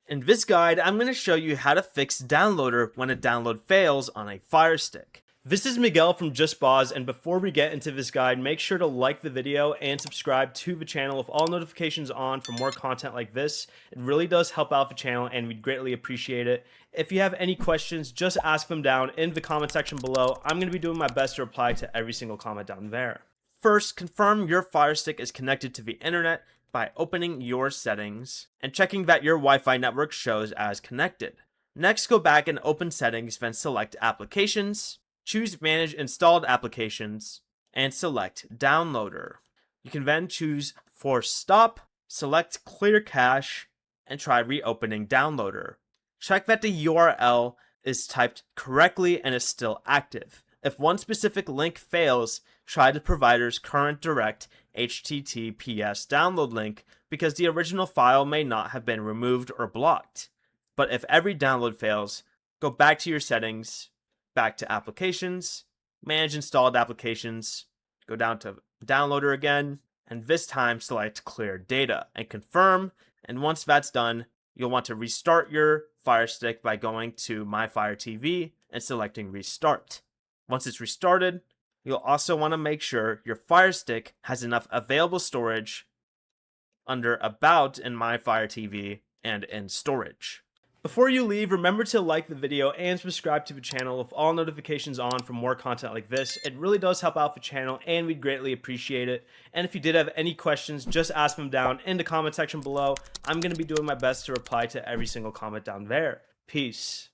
In this guide, I'm going to show you how to fix downloader when a download fails on a Firestick. This is Miguel from Just Pause, and before we get into this guide, make sure to like the video and subscribe to the channel with all notifications on for more content like this. It really does help out the channel and we'd greatly appreciate it. If you have any questions, just ask them down in the comment section below. I'm going to be doing my best to reply to every single comment down there. First, confirm your Firestick is connected to the internet by opening your settings and checking that your Wi-Fi network shows as connected. Next, go back and open settings, then select applications, choose manage installed applications, and select downloader. You can then choose force stop, select clear cache, and try reopening downloader. Check that the URL is typed correctly and is still active. If one specific link fails, try the provider's current direct HTTPS download link because the original file may not have been removed or blocked. But if every download fails, go back to your settings, back to applications, manage installed applications, go down to downloader again, and this time select clear data and confirm. And once that's done, you'll want to restart your Firestick by going to My Fire TV and selecting restart. Once it's restarted, you'll also want to make sure your Firestick has enough available storage under About in My Fire TV and in Storage. Before you leave, remember to like the video and subscribe to the channel with all notifications on for more content like this. It really does help out the channel and we'd greatly appreciate it. And if you did have any questions, just ask them down in the comment section below. I'm going to be doing my best to reply to every single comment down there. Peace.